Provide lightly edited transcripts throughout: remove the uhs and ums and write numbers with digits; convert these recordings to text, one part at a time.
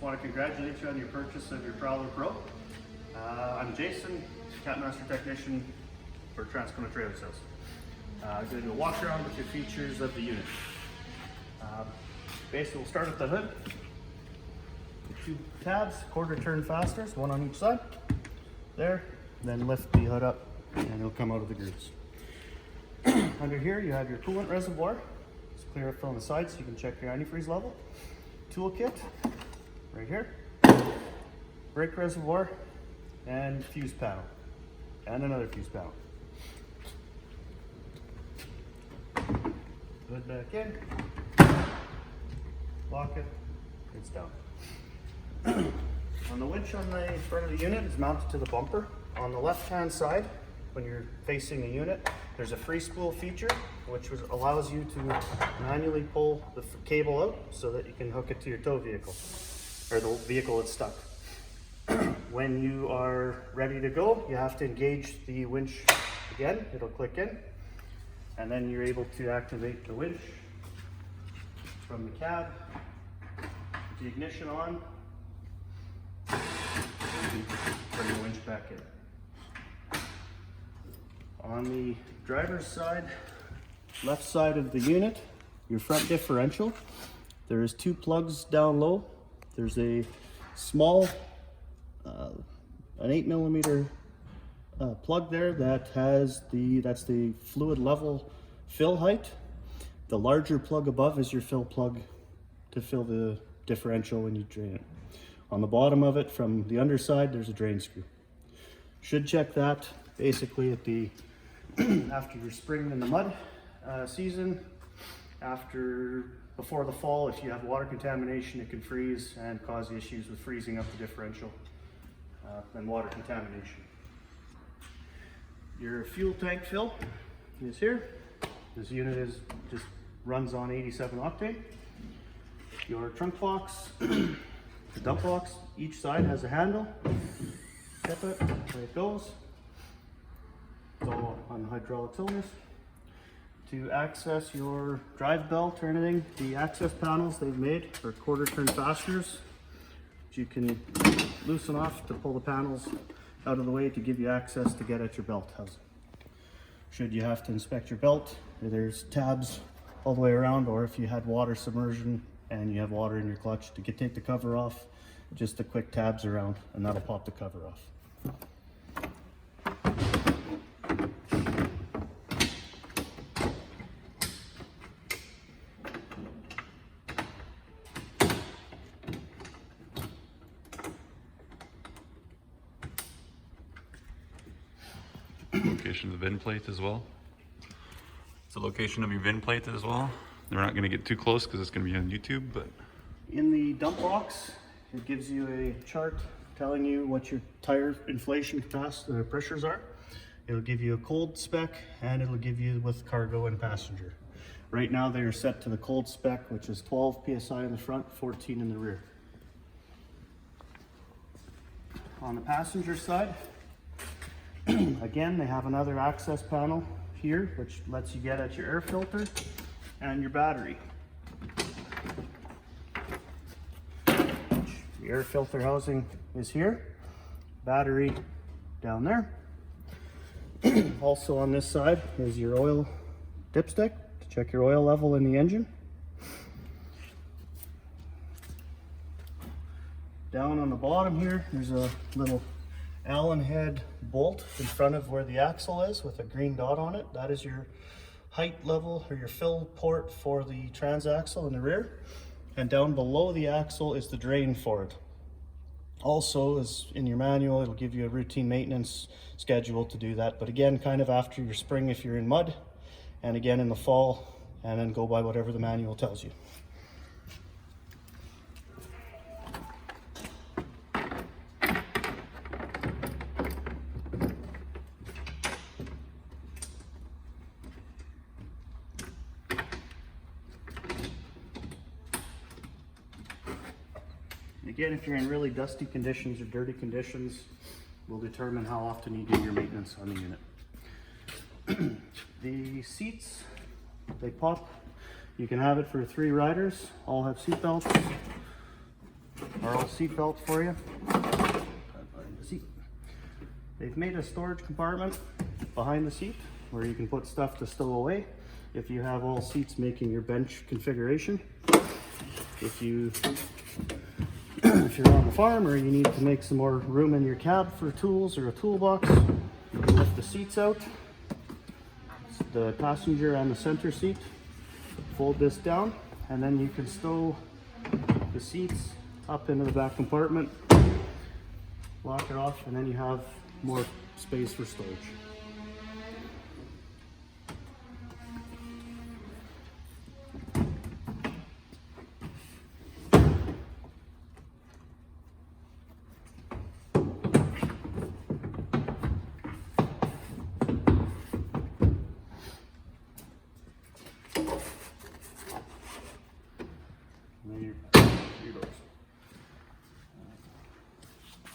want to congratulate you on your purchase of your Prowler Pro. I'm Jason, Catmaster Technician for Transcona Trailer Sales. I'm going to do a walk around with your features of the unit. Basically, we'll start at the hood. Two tabs, quarter turn fasteners, one on each side. There, then lift the hood up and it'll come out of the grooves. Under here, you have your coolant reservoir. It's clear up on the side so you can check your antifreeze level. Toolkit, right here. Brake reservoir and fuse panel. And another fuse panel. Hood back in. Lock it, it's down. On the winch on the front of the unit is mounted to the bumper. On the left-hand side, when you're facing the unit, there's a free spool feature, which allows you to manually pull the cable out so that you can hook it to your tow vehicle, or the vehicle that's stuck. When you are ready to go, you have to engage the winch again. It'll click in, and then you're able to activate the winch from the cab. With the ignition on, bring the winch back in. On the driver's side, left side of the unit, your front differential, there is two plugs down low. There's a small, an 8mm plug there that has that's the fluid level fill height. The larger plug above is your fill plug to fill the differential when you drain it. On the bottom of it, from the underside, there's a drain screw. Should check that basically at the after your spring in the mud season, before the fall. If you have water contamination, it can freeze and cause issues with freezing up the differential and water contamination. Your fuel tank fill is here. This unit just runs on 87 octane. Your trunk box, the dump box, each side has a handle. Tip it, there it goes. It's all on hydraulic cylinders. To access your drive belt or anything, the access panels they've made are quarter turn fasteners, which you can loosen off to pull the panels out of the way to give you access to get at your belt housing. Should you have to inspect your belt, there's tabs all the way around, or if you had water submersion and you have water in your clutch, to take the cover off, just the quick tabs around and that'll pop the cover off. Location of the VIN plate as well. It's the location of your VIN plate as well. We're not going to get too close because it's going to be on YouTube, but in the dump box, it gives you a chart telling you what your tire inflation pressures are. It'll give you a cold spec and it'll give you with cargo and passenger. Right now they are set to the cold spec, which is 12 psi in the front, 14 in the rear. On the passenger side, again, they have another access panel here, which lets you get at your air filter and your battery. The air filter housing is here, battery down there. Also on this side is your oil dipstick to check your oil level in the engine. Down on the bottom here, there's a little Allen head bolt in front of where the axle is with a green dot on it. That is your height level or your fill port for the transaxle in the rear. And down below the axle is the drain for it. Also, as in your manual, it'll give you a routine maintenance schedule to do that. But again, kind of after your spring if you're in mud, and again in the fall, and then go by whatever the manual tells you. Again, if you're in really dusty conditions or dirty conditions, will determine how often you do your maintenance on the unit. The seats, they pop. You can have it for 3 riders, all have seat belts. are all seat belts for you. They've made a storage compartment behind the seat where you can put stuff to stow away if you have all seats making your bench configuration. If you're on the farm or you need to make some more room in your cab for tools or a toolbox, you can lift the seats out, the passenger and the center seat, fold this down, and then you can stow the seats up into the back compartment, lock it off, and then you have more space for storage.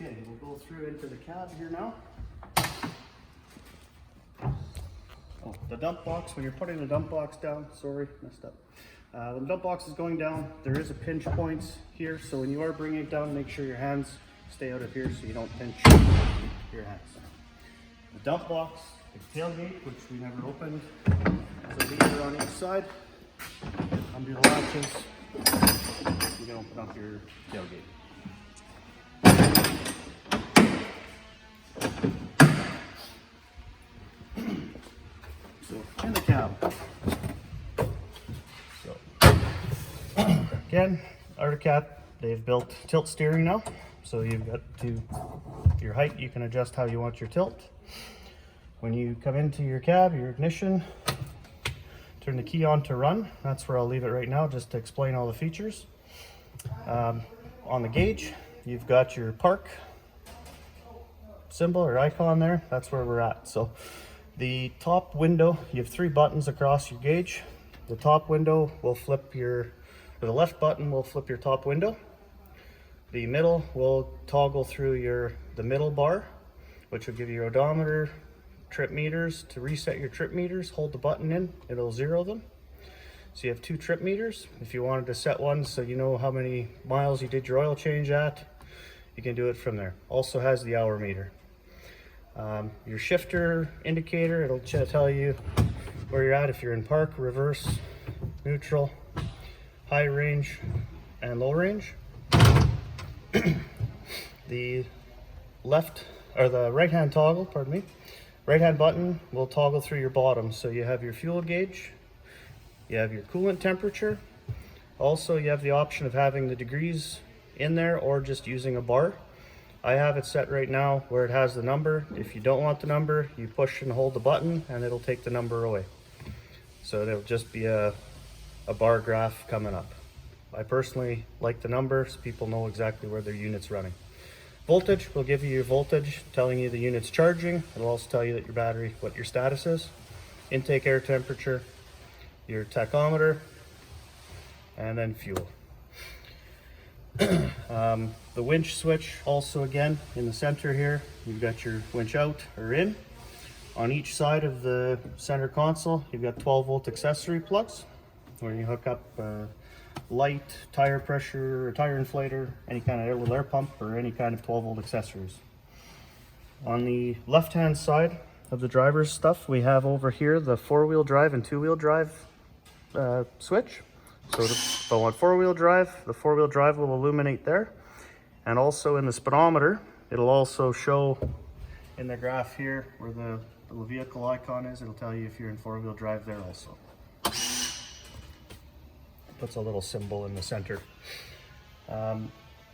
Okay, we'll go through into the cab here now. Oh, the dump box, when you're putting the dump box down, sorry, messed up. When the dump box is going down, there is a pinch points here, so when you are bringing it down, make sure your hands stay out of here so you don't pinch your hands. The dump box, the tailgate, which we never opened, there's a lever on each side. Undo the latches, you can open up your tailgate. So, in the cab. So, again, Articat, they've built tilt steering now. So you've got your height, you can adjust how you want your tilt. When you come into your cab, your ignition, turn the key on to run. That's where I'll leave it right now, just to explain all the features. On the gauge, you've got your park symbol or icon there. That's where we're at. So the top window, you have 3 buttons across your gauge. The top window will flip or the left button will flip your top window. The middle will toggle through the middle bar, which will give you your odometer, trip meters. To reset your trip meters, hold the button in, it'll 0 them. So you have 2 trip meters. If you wanted to set one so you know how many miles you did your oil change at, you can do it from there. Also has the hour meter. Your shifter indicator, it'll tell you where you're at if you're in park, reverse, neutral, high range, and low range. The left or the right hand toggle, pardon me, right hand button will toggle through your bottom. So you have your fuel gauge, you have your coolant temperature. Also, you have the option of having the degrees in there or just using a bar. I have it set right now where it has the number. If you don't want the number, you push and hold the button and it'll take the number away. So it'll just be a bar graph coming up. I personally like the number so people know exactly where their unit's running. Voltage will give you your voltage, telling you the unit's charging. It'll also tell you that your battery, what your status is. Intake air temperature, your tachometer, and then fuel. The winch switch also, again, in the center here, you've got your winch out or in. On each side of the center console, you've got 12-volt accessory plugs where you hook up light, tire pressure, or tire inflator, any kind of little air pump, or any kind of 12-volt accessories. On the left-hand side of the driver's stuff, we have over here the 4-wheel drive and 2-wheel drive switch. So if I want 4-wheel drive, the 4-wheel drive will illuminate there. And also in the speedometer, it'll also show in the graph here where the little vehicle icon is. It'll tell you if you're in 4-wheel drive there also. Puts a little symbol in the center.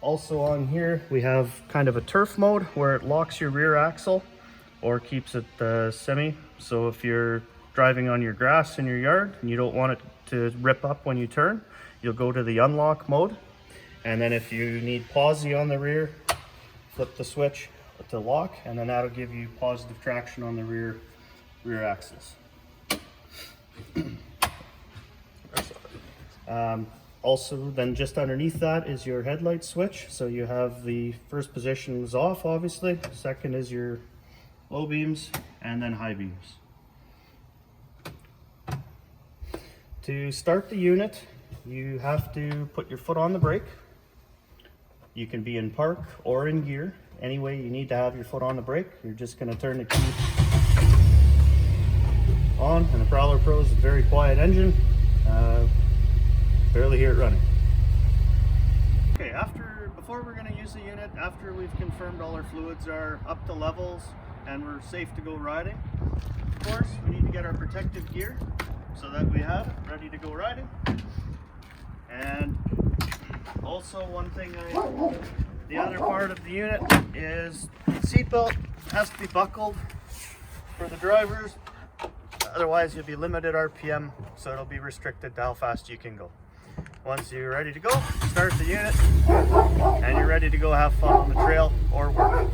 Also on here, we have kind of a turf mode where it locks your rear axle or keeps it semi. So if you're driving on your grass in your yard and you don't want it to rip up when you turn, you'll go to the unlock mode. And then if you need Fauzi on the rear, flip the switch to lock, and then that'll give you positive traction on the rear axles. Also, then just underneath that is your headlight switch. So you have the first position is off, obviously. Second is your low beams, and then high beams. To start the unit, you have to put your foot on the brake. You can be in park or in gear. Any way you need to have your foot on the brake, you're just going to turn the key on, and the Prowler Pro is a very quiet engine. Barely hear it running. Okay, before we're going to use the unit, after we've confirmed all our fluids are up to levels and we're safe to go riding, of course, we need to get our protective gear so that we have it ready to go riding. And also one thing, the other part of the unit is the seatbelt has to be buckled for the drivers. Otherwise you'll be limited RPM, so it'll be restricted to how fast you can go. Once you're ready to go, start the unit and you're ready to go have fun on the trail or work.